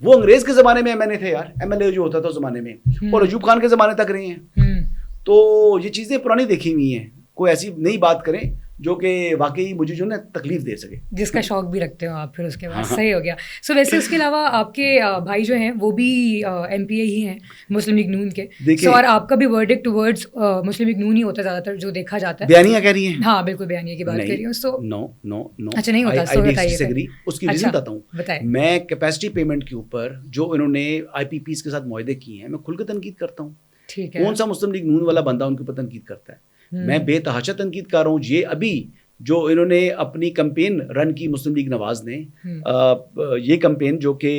[SPEAKER 2] وہ انگریز کے زمانے میں ایم این اے تھے یار. ایم ایل اے جو ہوتا تھا اس زمانے میں, اور ایوب خان کے زمانے تک رہے ہیں. تو یہ چیزیں پرانی دیکھی ہوئی ہیں. کوئی ایسی نئی بات کریں جو کہ واقعی مجھے جو نا تکلیف دے سکے,
[SPEAKER 1] جس کا شوق بھی رکھتے ہو آپ. پھر اس کے بعد صحیح ہو گیا. سو ویسے اس کے علاوہ آپ کے بھائی جو ہیں وہ بھی ایم پی اے ہی ہیں مسلم لیگ نون کے, سو اور آپ کا بھی ورڈکٹ ٹورڈز مسلم لیگ نون ہی ہوتا ہے زیادہ تر جو دیکھا جاتا ہے.
[SPEAKER 2] بیانیہ کہہ رہی ہیں؟
[SPEAKER 1] ہاں بالکل بیانیہ کی بات کر رہی ہوں. سو
[SPEAKER 2] نو
[SPEAKER 1] اچھا نہیں ہوتا. سو بتائیے
[SPEAKER 2] اس کی ریزن بتاتا ہوں. میں کیپیسٹی پیمنٹ کے اوپر جو انہوں نے آئی پی پیز کے ساتھ معاہدے کیے ہیں, میں کھل کے تنقید کرتا ہوں.
[SPEAKER 1] ٹھیک ہے,
[SPEAKER 2] کون سا مسلم لیگ نون والا بندہ ان کے اوپر تنقید کرتا ہے؟ میں بے تحاشا تنقید کر رہا ہوں. یہ ابھی جو انہوں نے اپنی کمپین رن کی مسلم لیگ نواز نے, یہ کمپین جو کہ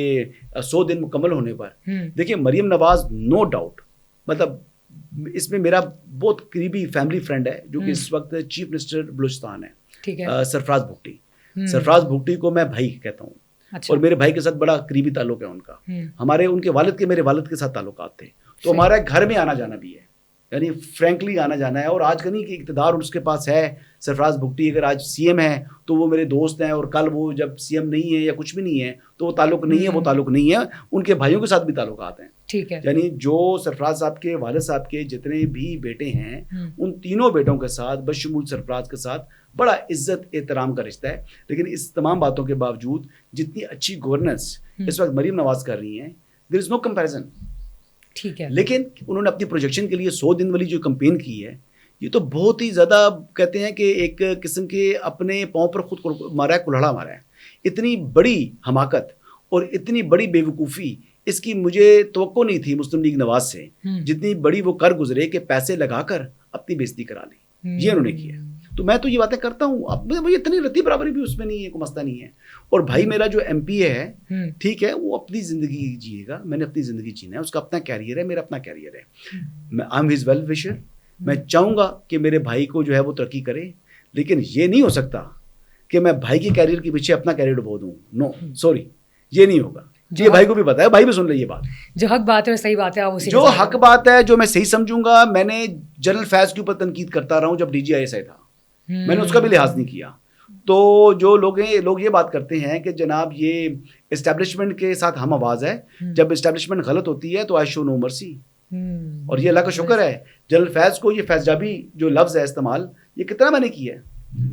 [SPEAKER 2] 100 دن مکمل ہونے پر, دیکھیں مریم نواز نو ڈاؤٹ, مطلب اس میں میرا بہت قریبی فیملی فرینڈ ہے جو کہ اس وقت چیف منسٹر بلوچستان ہے, سرفراز بھگٹی. سرفراز بھگٹی کو میں بھائی کہتا ہوں, اور میرے بھائی کے ساتھ بڑا قریبی تعلق ہے ان کا. ہمارے ان کے والد کے میرے والد کے ساتھ تعلقات تھے. تو ہمارا گھر میں آنا جانا بھی ہے, یعنی فرینکلی آنا جانا ہے. اور آج کا نہیں کہ اقتدار اس کے پاس ہے. سرفراز بھگٹی اگر آج سی ایم ہے تو وہ میرے دوست ہیں, اور کل وہ جب سی ایم نہیں ہے یا کچھ بھی نہیں ہے تو وہ تعلق نہیں ہے, وہ تعلق نہیں ہے. ان کے بھائیوں کے ساتھ بھی تعلقات ہیں.
[SPEAKER 1] ٹھیک ہے,
[SPEAKER 2] یعنی جو سرفراز صاحب کے والد صاحب کے جتنے بھی بیٹے ہیں, ان تینوں بیٹوں کے ساتھ بشمول سرفراز کے ساتھ بڑا عزت احترام کا رشتہ ہے. لیکن اس تمام باتوں کے باوجود جتنی اچھی گورننس اس وقت مریم نواز کر رہی ہیں, دیر از نو کمپیریزن. ٹھیک ہے, لیکن انہوں نے اپنی پروجیکشن کے لیے 100 دن والی جو کمپین کی ہے, یہ تو بہت ہی زیادہ کہتے ہیں کہ ایک قسم کے اپنے پاؤں پر خود مارا ہے, کلہڑا مارا ہے. اتنی بڑی حماقت اور اتنی بڑی بے وقوفی اس کی مجھے توقع نہیں تھی مسلم لیگ نواز سے, جتنی بڑی وہ کر گزرے کہ پیسے لگا کر اپنی بےزتی کرا لی. یہ انہوں نے کیا. تو میں تو یہ باتیں کرتا ہوں, اب مجھے اتنی رتی برابری بھی اس میں نہیں ہے, کوئی مسئلہ نہیں ہے. اور بھائی میرا جو ایم پی اے ہے, ٹھیک ہے, وہ اپنی زندگی جیے گا, میں نے اپنی زندگی جینا ہے, اس کا اپنا کیریئر ہے, میرا اپنا کیریئر ہے. میں آئی ایم ہز ویل وشر. میں چاہوں گا کہ میرے بھائی کو جو ہے وہ ترقی کرے, لیکن یہ نہیں ہو سکتا کہ میں بھائی کے کیریئر کے پیچھے اپنا کیریئر ڈبو دوں. نو سوری, یہ نہیں ہوگا. یہ بھائی کو بھی پتا ہے, بھائی بھی سن لے یہ بات. جو حق بات ہے صحیح بات ہے, جو حق بات ہے, جو میں صحیح سمجھوں گا. میں نے جنرل فیض کے اوپر تنقید کرتا رہا ہوں جب D G I S I تھا, میں نے اس کا بھی لحاظ نہیں کیا. تو جو لوگ یہ بات کرتے ہیں کہ جناب یہ اسٹیبلشمنٹ کے ساتھ ہم آواز ہے, جب اسٹیبلشمنٹ غلط ہوتی ہے تو آئی شو نو مرسی. اور یہ اللہ کا شکر ہے, جنرل فیض کو یہ فیض جابی جو لفظ ہے استعمال, یہ کتنا میں نے کیا ہے.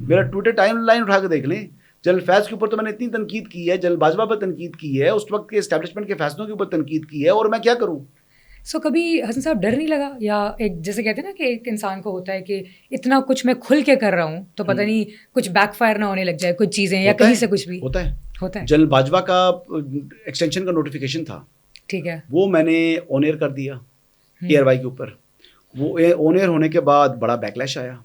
[SPEAKER 2] میرا ٹویٹر ٹائم لائن اٹھا کے دیکھ لیں, جنرل فیض کے اوپر تو میں نے اتنی تنقید کی ہے, جنرل باجوہ پر تنقید کی ہے, اس وقت کے اسٹیبلشمنٹ کے فیصلوں کے اوپر تنقید کی ہے, اور میں کیا کروں.
[SPEAKER 1] سو کبھی حسن صاحب ڈر نہیں لگا, یا ایک جیسے کہتے ہیں نا کہ ایک انسان کو ہوتا ہے کہ اتنا کچھ میں کھل کے کر رہا ہوں تو پتہ نہیں کچھ بیک فائر نہ ہونے لگ جائے, کچھ چیزیں یا کہیں سے کچھ بھی
[SPEAKER 2] ہوتا ہے.
[SPEAKER 1] ہوتا ہے.
[SPEAKER 2] جنرل باجوہ کا ایکسٹینشن کا نوٹیفیکیشن تھا,
[SPEAKER 1] ٹھیک ہے,
[SPEAKER 2] وہ میں نے آن ایئر کر دیا ایئر وائی کے اوپر. وہ آن ایئر ہونے کے بعد بڑا بیک لیش آیا.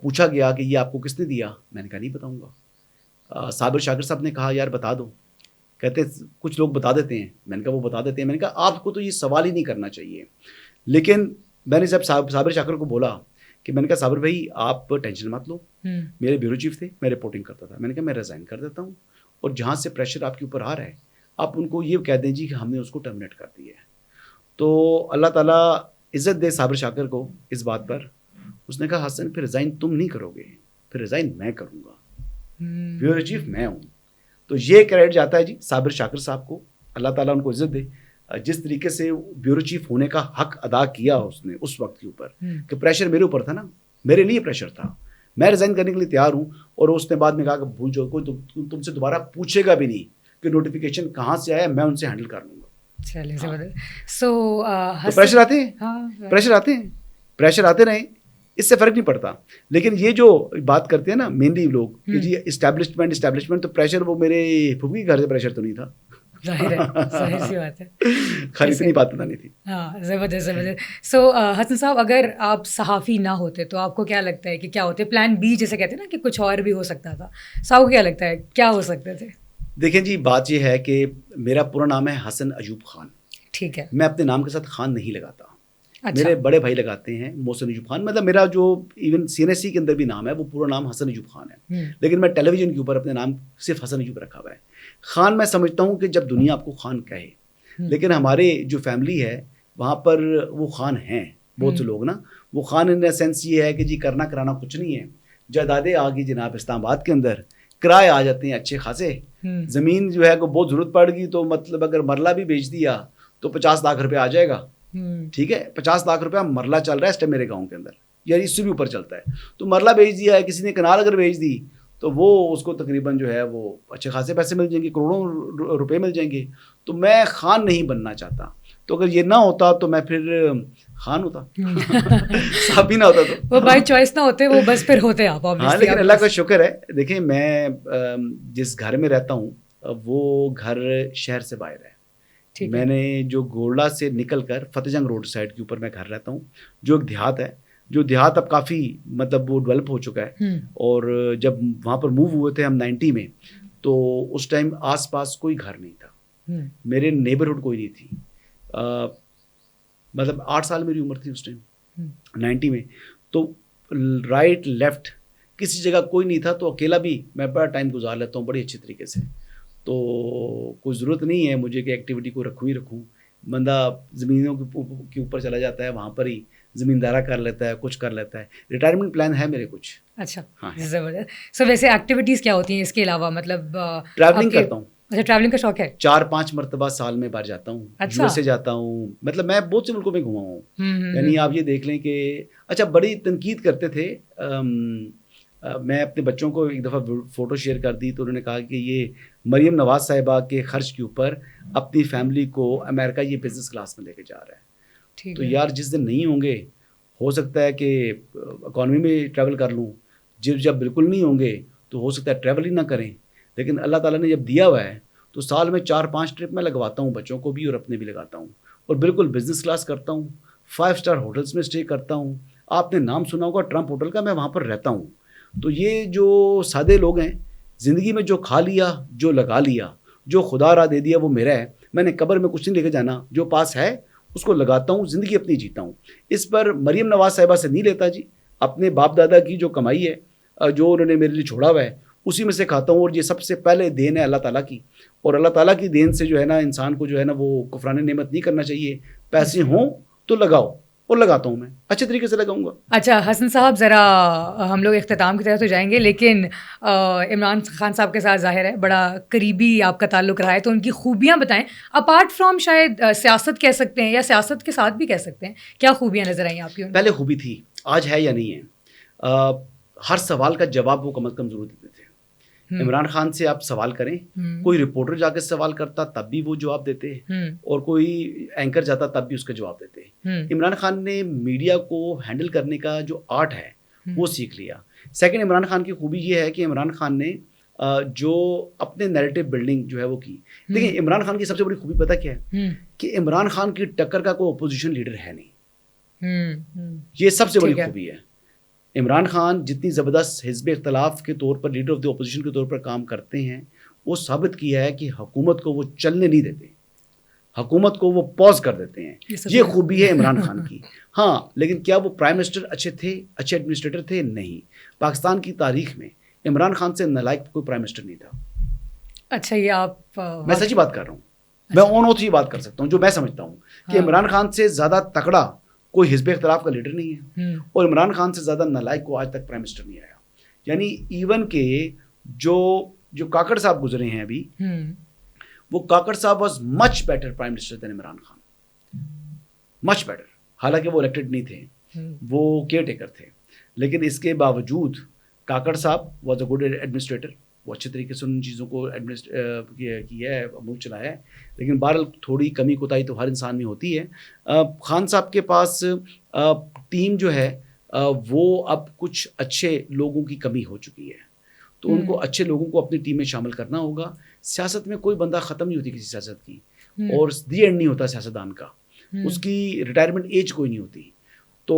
[SPEAKER 2] پوچھا گیا کہ یہ آپ کو کس نے دیا, میں نے کہا نہیں بتاؤں گا. صابر شاکر صاحب نے کہا یار بتا دو, کہتے کچھ لوگ بتا دیتے ہیں. میں نے کہا وہ بتا دیتے ہیں. میں نے کہا آپ کو تو یہ سوال ہی نہیں کرنا چاہیے. لیکن میں نے جب صابر شاکر کو بولا کہ میں نے کہا صابر بھائی آپ ٹینشن مت لو, میرے بیورو چیف تھے, میں رپورٹنگ کرتا تھا. میں نے کہا میں ریزائن کر دیتا ہوں, اور جہاں سے پریشر آپ کے اوپر آ رہا ہے آپ ان کو یہ کہہ دیں جی کہ ہم نے اس کو ٹرمینیٹ کر دیا ہے. تو اللہ تعالیٰ عزت دے صابر شاکر کو اس بات پر. اس نے کہا حسن پھر ریزائن تم نہیں کرو گے, پھر ریزائن میں کروں گا, بیورو چیف میں ہوں. تو یہ کریڈٹ جاتا ہے جی صابر شاکر صاحب کو, اللہ تعالیٰ ان کو عزت دے. جس طریقے سے بیورو چیف ہونے کا حق ادا کیا اس نے اس وقت کے اوپر, کہ پریشر میرے اوپر تھا نا, میرے لیے پریشر تھا, میں ریزائن کرنے کے لیے تیار ہوں. اور اس نے بعد میں کہا کہ بھول جاؤ, کوئی تم سے دوبارہ پوچھے گا بھی نہیں کہ نوٹیفیکیشن کہاں سے آیا, میں ان سے ہینڈل کر لوں گا.
[SPEAKER 1] سو
[SPEAKER 2] پریشر آتے ہیں, پریشر آتے رہیں, اس سے فرق نہیں پڑتا. لیکن یہ جو بات کرتے ہیں نا مینلی لوگ کہ جی اسٹیبلشمنٹ, تو پریشر وہ میرے پھوپھی کے گھر سے پریشر تو نہیں تھا,
[SPEAKER 1] ظاہر ہے, ظاہر سی بات ہے,
[SPEAKER 2] خالی اتنی بات پتہ نہیں تھی.
[SPEAKER 1] ہاں, زبردست. سو حسن صاحب, اگر آپ صحافی نہ ہوتے تو آپ کو کیا لگتا ہے کہ کیا ہوتے, پلان بی جیسے کہتے ہیں نا کہ کچھ اور بھی ہو سکتا تھا, صاحب کو کیا لگتا ہے کیا ہو سکتے تھے؟
[SPEAKER 2] دیکھیں جی, بات یہ ہے کہ میرا پورا نام ہے حسن ایوب خان.
[SPEAKER 1] ٹھیک ہے,
[SPEAKER 2] میں اپنے نام کے ساتھ خان نہیں لگاتا. میرے بڑے بھائی لگاتے ہیں محسن ایوب خان. مطلب میرا جو ایون CNSE کے اندر بھی نام ہے وہ پورا نام حسن ایوب خان ہے, لیکن میں ٹیلی ویژن کے اوپر اپنے نام صرف حسن ایوب رکھا ہوا ہے. خان میں سمجھتا ہوں کہ جب دنیا آپ کو خان کہے, لیکن ہمارے جو فیملی ہے وہاں پر وہ خان ہیں بہت سے لوگ نا. وہ خان ان سینس یہ ہے کہ جی کرنا کرانا کچھ نہیں ہے, جائیدادیں آ گئی جناب اسلام آباد کے اندر, کرائے آ جاتے ہیں اچھے خاصے, زمین جو ہے کو بہت ضرورت پڑ گئی تو مطلب اگر مرلہ بھی بیچ دیا تو 50 لاکھ روپے آ جائے گا. ٹھیک ہے, 50 لاکھ روپیہ مرلہ چل رہا ہے اس ٹائم میرے گاؤں کے اندر, یا اس سے بھی اوپر چلتا ہے. تو مرلہ بیچ دیا ہے کسی نے, کنال اگر بیچ دی تو وہ اس کو تقریباً جو ہے وہ اچھے خاصے پیسے مل جائیں گے, کروڑوں روپے مل جائیں گے. تو میں خان نہیں بننا چاہتا. تو اگر یہ نہ ہوتا تو میں پھر خان ہوتا, صحافی نہ ہوتا. تو
[SPEAKER 1] وہ بائی چوائس نہ ہوتے, وہ بس پھر ہوتے آپ.
[SPEAKER 2] ہاں, لیکن اللہ کا شکر ہے. دیکھیں میں جس گھر میں رہتا ہوں وہ گھر شہر سے باہر ہے. میں نے جو گولڈا سے نکل کر فتح جنگ روڈ سائڈ کے اوپر میں گھر رہتا ہوں, جو ایک دیہات ہے, جو دیہات اب کافی مطلب وہ ڈیولپ ہو چکا ہے. اور جب وہاں پر موو ہوئے تھے ہم 90 میں, تو اس ٹائم آس پاس کوئی گھر نہیں تھا, میرے نیبرہڈ کوئی نہیں تھی. مطلب 8 سال میری عمر تھی اس ٹائم 90 میں. تو رائٹ لیفٹ کسی جگہ کوئی نہیں تھا, تو اکیلا بھی میں بڑا ٹائم گزار لیتا ہوں بڑی اچھی طریقے سے. تو کوئی ضرورت نہیں ہے مجھے کہ ایکٹیویٹی کو رکھوں ہی رکھوں. بندہ زمینوں کے اوپر چلا جاتا ہے, وہاں پر ہی زمیندارہ کر لیتا ہے, کچھ کر لیتا ہے. ریٹائرمنٹ پلان ہے میرے کچھ.
[SPEAKER 1] اچھا, زبردست. سو ویسے ایکٹیویٹیز کیا ہوتی ہیں اس کے علاوہ؟ مطلب
[SPEAKER 2] ٹریولنگ کرتا ہوں.
[SPEAKER 1] اچھا, ٹریولنگ کا شوق ہے.
[SPEAKER 2] 4-5 مرتبہ سال میں باہر جاتا ہوں. USA جاتا ہوں. مطلب میں بہت سے ملکوں میں گھوما ہوں. یعنی آپ یہ دیکھ لیں کہ اچھا بڑی تنقید کرتے تھے. میں اپنے بچوں کو ایک دفعہ فوٹو شیئر کر دی تو انہوں نے کہا کہ یہ مریم نواز صاحبہ کے خرچ کے اوپر اپنی فیملی کو امریکہ یہ بزنس کلاس میں لے کے جا رہا ہے. تو یار جس دن نہیں ہوں گے, ہو سکتا ہے کہ اکانومی میں ٹریول کر لوں, جب بالکل نہیں ہوں گے تو ہو سکتا ہے ٹریول ہی نہ کریں. لیکن اللہ تعالیٰ نے جب دیا ہوا ہے تو سال میں 4-5 ٹرپ میں لگواتا ہوں, بچوں کو بھی اور اپنے بھی لگاتا ہوں. اور بالکل بزنس کلاس کرتا ہوں, 5 اسٹار ہوٹلس میں اسٹے کرتا ہوں. آپ نے نام سنا ہوگا ٹرمپ ہوٹل کا, میں وہاں پر رہتا ہوں. تو یہ جو سادے لوگ ہیں, زندگی میں جو کھا لیا, جو لگا لیا, جو خدا را دے دیا وہ میرا ہے. میں نے قبر میں کچھ نہیں لے کے جانا, جو پاس ہے اس کو لگاتا ہوں, زندگی اپنی جیتا ہوں. اس پر مریم نواز صاحبہ سے نہیں لیتا جی. اپنے باپ دادا کی جو کمائی ہے, جو انہوں نے میرے لیے چھوڑا ہوا ہے, اسی میں سے کھاتا ہوں. اور یہ سب سے پہلے دین ہے اللہ تعالیٰ کی, اور اللہ تعالیٰ کی دین سے جو ہے نا انسان کو جو ہے نا وہ کفران نعمت نہیں کرنا چاہیے. پیسے ہوں تو لگاؤ, اور لگاتا ہوں میں اچھے طریقے سے لگاؤں گا.
[SPEAKER 1] اچھا حسن صاحب, ذرا ہم لوگ اختتام کی طرف تو جائیں گے, لیکن عمران خان صاحب کے ساتھ ظاہر ہے بڑا قریبی آپ کا تعلق رہا ہے, تو ان کی خوبیاں بتائیں. اپارٹ فرام شاید سیاست کہہ سکتے ہیں, یا سیاست کے ساتھ بھی کہہ سکتے ہیں, کیا خوبیاں نظر آئیں آپ کی؟
[SPEAKER 2] پہلے خوبی تھی, آج ہے یا نہیں ہے. ہر سوال کا جواب وہ کم از کم ضرور دیتے تھے. عمران خان سے آپ سوال کریں, کوئی رپورٹر جا کے سوال کرتا تب بھی وہ جواب دیتے, اور کوئی اینکر جاتا تب بھی اس کا جواب دیتے. عمران خان نے میڈیا کو ہینڈل کرنے کا جو آرٹ ہے وہ سیکھ لیا. سیکنڈ, عمران خان کی خوبی یہ ہے کہ عمران خان نے جو اپنے نیریٹو بلڈنگ جو ہے وہ کی. دیکھیں عمران خان کی سب سے بڑی خوبی پتہ کیا ہے کہ عمران خان کی ٹکر کا کوئی اپوزیشن لیڈر ہے نہیں. یہ سب سے بڑی خوبی ہے. عمران خان جتنی زبردست حزب اختلاف کے طور پر لیڈر آف دی اپوزیشن کے طور پر کام کرتے ہیں, وہ ثابت کیا ہے کہ حکومت کو وہ چلنے نہیں دیتے, حکومت کو وہ پوز کر دیتے ہیں. یہ خوبی ہے عمران خان کی. ہاں لیکن کیا وہ پرائم منسٹر اچھے تھے, اچھے ایڈمنسٹریٹر تھے؟ نہیں. پاکستان کی تاریخ میں عمران خان سے نالائق کوئی پرائم منسٹر نہیں تھا.
[SPEAKER 1] اچھا یہ آپ,
[SPEAKER 2] میں سچی بات کر رہا ہوں, میں اون اوتھ یہ بات کر سکتا ہوں جو میں سمجھتا ہوں کہ عمران خان سے زیادہ تکڑا کوئی حزب اختلاف کا لیڈر نہیں ہے, اور عمران خان سے زیادہ نالائق کو آج تک پرائم منسٹر نہیں آیا. یعنی ایون کہ جو کاکڑ صاحب گزرے ہیں ابھی, وہ کاکڑ صاحب was much better prime minister than Imran Khan, much better. حالانکہ وہ الیکٹڈ نہیں تھے, وہ کیئر ٹیکر تھے, لیکن اس کے باوجود کاکڑ صاحب واز اے گڈ ایڈمنسٹریٹر. وہ اچھے طریقے سے ان چیزوں کو کیا ہے, ملک چلایا ہے. لیکن بہرحال تھوڑی کمی کوتاہی تو ہر انسان میں ہوتی ہے. خان صاحب کے پاس ٹیم جو ہے وہ اب کچھ اچھے لوگوں کی کمی ہو چکی ہے, تو ان کو اچھے لوگوں کو اپنی ٹیم میں شامل کرنا ہوگا. سیاست میں کوئی بندہ ختم نہیں ہوتی کسی سیاست کی, اور دی اینڈ نہیں ہوتا سیاستدان کا, اس کی ریٹائرمنٹ ایج کوئی نہیں ہوتی. تو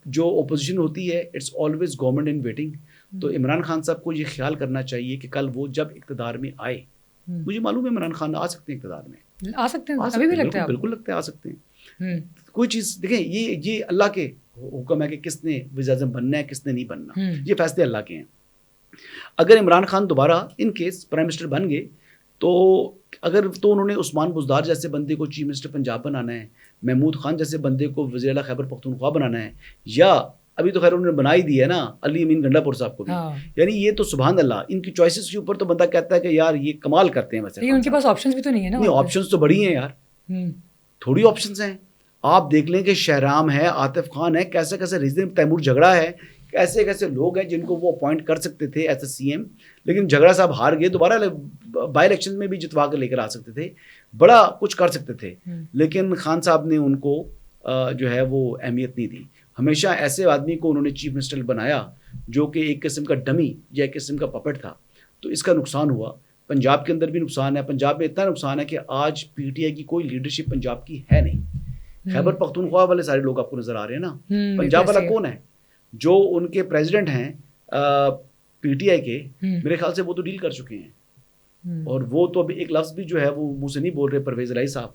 [SPEAKER 2] جو اپوزیشن ہوتی ہے it's always government in waiting. تو عمران خان صاحب کو یہ خیال کرنا چاہیے کہ کل وہ جب اقتدار میں آئے, مجھے معلوم ہے عمران خان آ سکتے ہیں اقتدار میں,
[SPEAKER 1] آ سکتے ہیں, ابھی بھی لگتا ہے,
[SPEAKER 2] بالکل لگتا ہے آ سکتے ہیں. کوئی چیز دیکھیں, یہ اللہ کے حکم ہے کہ کس نے وزیر اعظم بننا ہے, کس نے نہیں بننا, یہ فیصلے اللہ کے ہیں. اگر عمران خان دوبارہ ان کیس پرائم منسٹر بن گئے تو انہوں نے عثمان بزدار جیسے بندے کو چیف منسٹر پنجاب بنانا ہے, محمود خان جیسے بندے کو وزیر اعلیٰ خیبر پختونخوا بنانا ہے, یا ابھی تو خیر انہوں نے بنا ہی دی ہے نا علی امین گنڈا پور صاحب کو بھی. یعنی یہ تو سبحان اللہ, ان کی چوائسز کے اوپر تو بندہ کہتا ہے کہ یار یہ کمال کرتے ہیں. ویسے
[SPEAKER 1] ان کے پاس آپشنز بھی تو نہیں ہے نا.
[SPEAKER 2] نہیں, آپشنز تو بڑی ہیں یار, تھوڑی آپشنز ہیں. آپ دیکھ لیں کہ شہرام ہے, عاطف خان ہے, کیسے کیسے ریزن, تیمور جھگڑا ہے, کیسے کیسے لوگ ہیں جن کو وہ اپوائنٹ کر سکتے تھے ایز اے سی ایم. لیکن جھگڑا صاحب ہار گئے, دوبارہ بائی الیکشن میں بھی جتوا کے لے کر آ سکتے تھے, بڑا کچھ کر سکتے تھے. لیکن خان صاحب نے ان کو جو ہے وہ اہمیت نہیں دی. ہمیشہ ایسے آدمی کو انہوں نے چیف منسٹر بنایا جو کہ ایک قسم کا ڈمی یا ایک قسم کا پپٹ تھا. تو اس کا نقصان ہوا. پنجاب کے اندر بھی نقصان ہے. پنجاب میں اتنا نقصان ہے کہ آج پی ٹی آئی کی کوئی لیڈرشپ پنجاب کی ہے نہیں. خیبر پختونخوا والے سارے لوگ آپ کو نظر آ رہے ہیں نا. پنجاب والا کون ہے؟ جو ان کے پریزیڈنٹ ہیں پی ٹی آئی کے, میرے خیال سے وہ تو ڈیل کر چکے ہیں, اور وہ تو ابھی ایک لفظ بھی جو ہے وہ منہ سے نہیں بول رہے, پرویز الہی صاحب.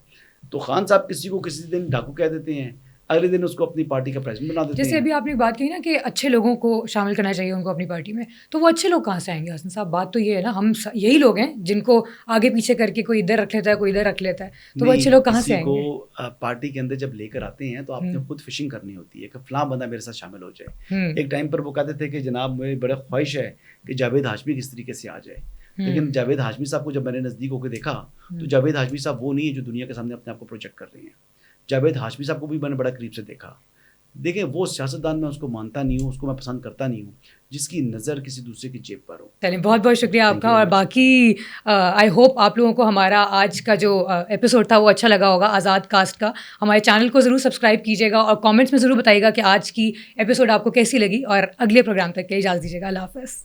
[SPEAKER 2] تو خان صاحب کسی کو کسی دن ڈاکو کہہ دیتے ہیں, اگلے دن اس کو اپنی پارٹی کا پریزیڈنٹ بنا دیتے ہیں.
[SPEAKER 1] جیسے ابھی آپ نے بات کی نا کہ اچھے لوگوں کو شامل کرنا چاہیے ان کو اپنی پارٹی میں, تو وہ اچھے لوگ کہاں سے آئیں گے حسن صاحب؟ بات تو یہ ہے نا, ہم یہی لوگ ہیں جن کو آگے پیچھے کر کے کوئی ادھر رکھ لیتا ہے, کوئی ادھر رکھ لیتا ہے, تو وہ اچھے لوگ کہاں سے آئیں گے؟
[SPEAKER 2] کو پارٹی کے اندر جب لے کر آتے ہیں تو آپ نے خود فشنگ کرنی ہوتی ہے کہ فلاں بندہ میرے ساتھ شامل ہو جائے. ایک ٹائم پر وہ کہتے تھے کہ جناب میری بڑا خواہش ہے کہ جاوید ہاشمی کس طریقے سے آ جائے, لیکن جاوید ہاشمی صاحب کو جب میں نے نزدیک ہو کے دیکھا تو جاوید ہاشمی صاحب وہ نہیں ہے جو دنیا کے سامنے اپنے آپ کو پروجیکٹ کر رہے ہیں. جاوید ہاشمی صاحب کو بھی میں نے بڑا قریب سے دیکھا. دیکھیں وہ سیاستدان میں اس کو مانتا نہیں ہوں, اس کو میں پسند کرتا نہیں ہوں جس کی نظر کسی دوسرے کی جیب پر ہو.
[SPEAKER 1] چلیں بہت بہت شکریہ آپ کا. اور باقی آئی ہوپ آپ لوگوں کو ہمارا آج کا جو ایپیسوڈ تھا وہ اچھا لگا ہوگا آزاد کاسٹ کا. ہمارے چینل کو ضرور سبسکرائب کیجیے گا اور کامنٹس میں ضرور بتائیے گا کہ آج کی ایپیسوڈ آپ کو کیسی لگی, اور اگلے پروگرام تک کے اجازت دیجیے گا. اللہ حافظ.